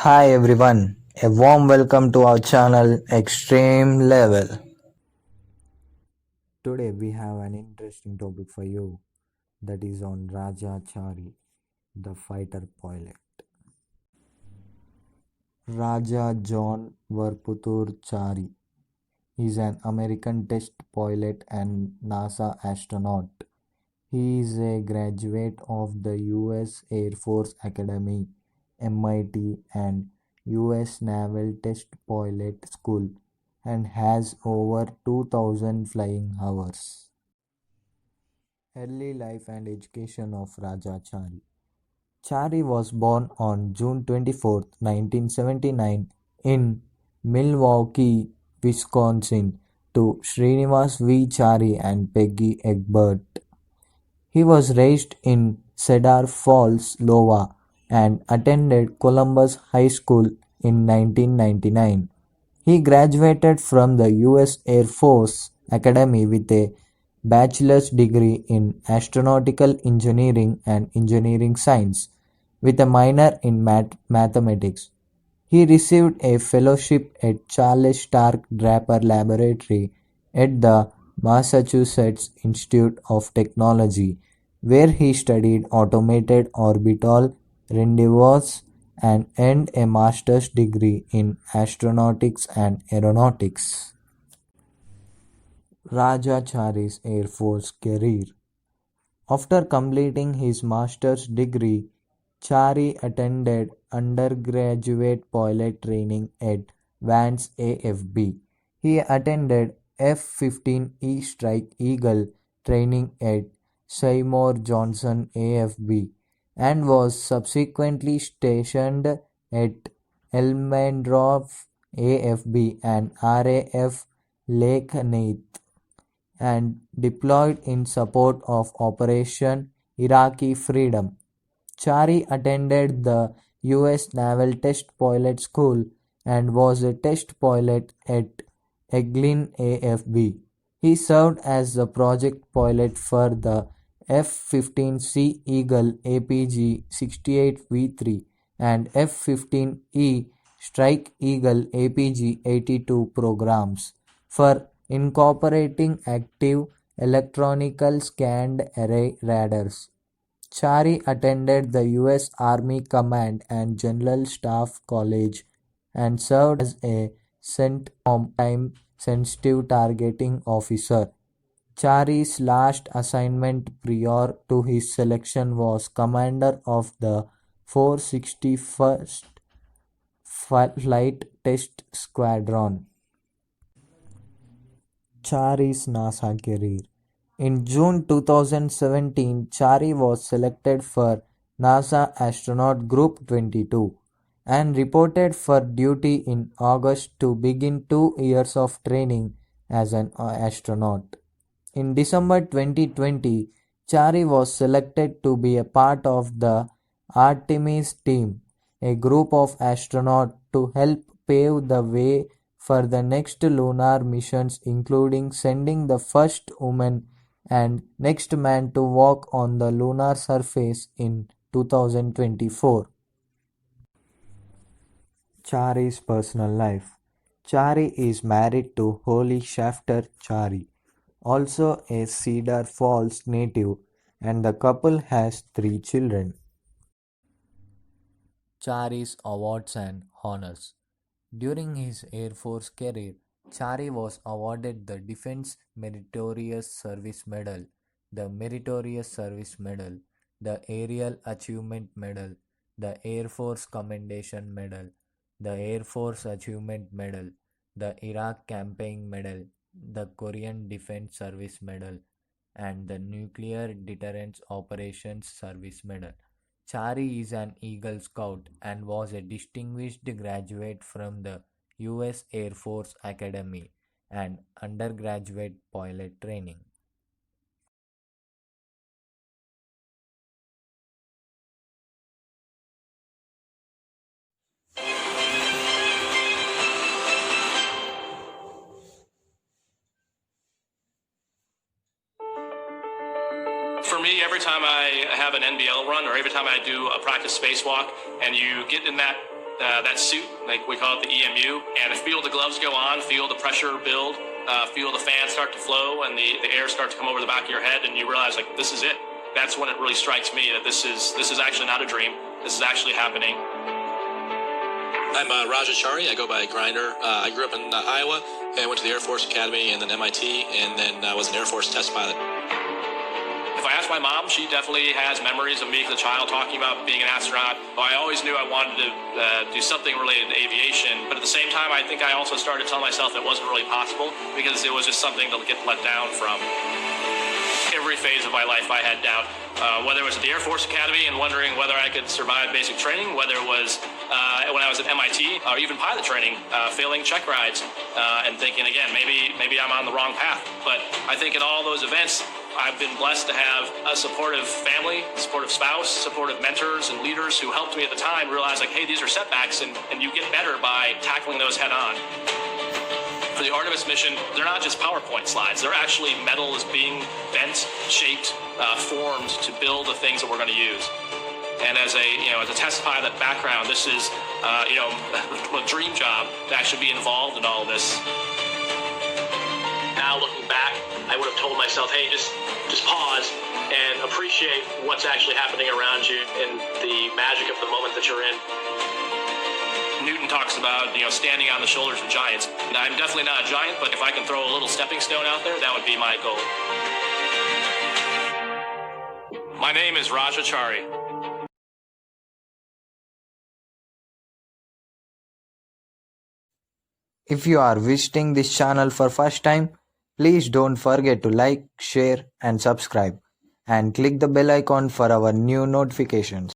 Hi everyone, a warm welcome to our channel Extreme Level. Today we have an interesting topic for you that is on Raja Chari, the fighter pilot. Raja John Varputur Chari is an American test pilot and NASA astronaut. He is a graduate of the US Air Force Academy, MIT, and US Naval Test Pilot School and has over 2000 flying hours. Early life and education of Raja Chari. Chari was born on June 24, 1979 in Milwaukee, Wisconsin to Srinivas V. Chari and Peggy Egbert. He was raised in Cedar Falls, Iowa, and attended Columbus High School in 1999. He graduated from the U.S. Air Force Academy with a bachelor's degree in astronautical engineering and engineering science, with a minor in mathematics. He received a fellowship at Charles Stark Draper Laboratory at the Massachusetts Institute of Technology, where he studied automated orbital rendezvous and earned a master's degree in astronautics and aeronautics. Rajachari's Air Force career. After completing his master's degree, Chari attended undergraduate pilot training at Vance AFB. He attended F-15E Strike Eagle training at Seymour Johnson AFB and was subsequently stationed at Elmendorf AFB and RAF Lakenheath and deployed in support of Operation Iraqi Freedom. Chari attended the U.S. Naval Test Pilot School and was a test pilot at Eglin AFB. He served as the project pilot for the F-15C Eagle APG 68V3 and F-15E Strike Eagle APG 82 programs for incorporating active electronical scanned array radars. Chari attended the U.S. Army Command and General Staff College and served as a CENTCOM time-sensitive targeting officer. Chari's last assignment prior to his selection was commander of the 461st Flight Test Squadron. Chari's NASA career. In June 2017, Chari was selected for NASA Astronaut Group 22 and reported for duty in August to begin 2 years of training as an astronaut. In December 2020, Chari was selected to be a part of the Artemis team, a group of astronauts to help pave the way for the next lunar missions, including sending the first woman and next man to walk on the lunar surface in 2024. Chari's personal life. Chari is married to Holly Shafter Chari, also a Cedar Falls native, and the couple has 3 children. Chari's awards and honors. During his Air Force career, Chari was awarded the Defense Meritorious Service Medal, the Meritorious Service Medal, the Aerial Achievement Medal, the Air Force Commendation Medal, the Air Force Achievement Medal, the Iraq Campaign Medal, the Korean Defense Service Medal, and the Nuclear Deterrence Operations Service Medal. Chari is an Eagle Scout and was a distinguished graduate from the U.S. Air Force Academy and undergraduate pilot training. For me, every time I have an NBL run or every time I do a practice spacewalk and you get in that that suit, like we call it the EMU, and feel the gloves go on, feel the pressure build, feel the fans start to flow and the air start to come over the back of your head, and you realize like this is it. That's when it really strikes me that this is actually not a dream. This is actually happening. I'm Raja Chari. I go by Grinder. I grew up in Iowa and went to the Air Force Academy and then MIT, and then I was an Air Force test pilot. If I ask my mom, she definitely has memories of me as a child talking about being an astronaut. I always knew I wanted to do something related to aviation, but at the same time, I think I also started telling myself it wasn't really possible because it was just something to get let down from. Every phase of my life I had doubt, whether it was at the Air Force Academy and wondering whether I could survive basic training, whether it was when I was at MIT or even pilot training, failing check rides and thinking again, maybe I'm on the wrong path. But I think in all those events, I've been blessed to have a supportive family, supportive spouse, supportive mentors and leaders who helped me at the time realize like, hey, these are setbacks and you get better by tackling those head on. For the Artemis mission, they're not just PowerPoint slides. They're actually metal is being bent, shaped, formed to build the things that we're going to use. And as a test pilot background, this is a dream job to actually be involved in all of this. Now looking back, I would have told myself, hey, just pause and appreciate what's actually happening around you and the magic of the moment that you're in. Newton talks about, standing on the shoulders of giants. Now, I'm definitely not a giant, but if I can throw a little stepping stone out there, that would be my goal. My name is Raja Chari. If you are visiting this channel for first time, please don't forget to like, share and subscribe, and click the bell icon for our new notifications.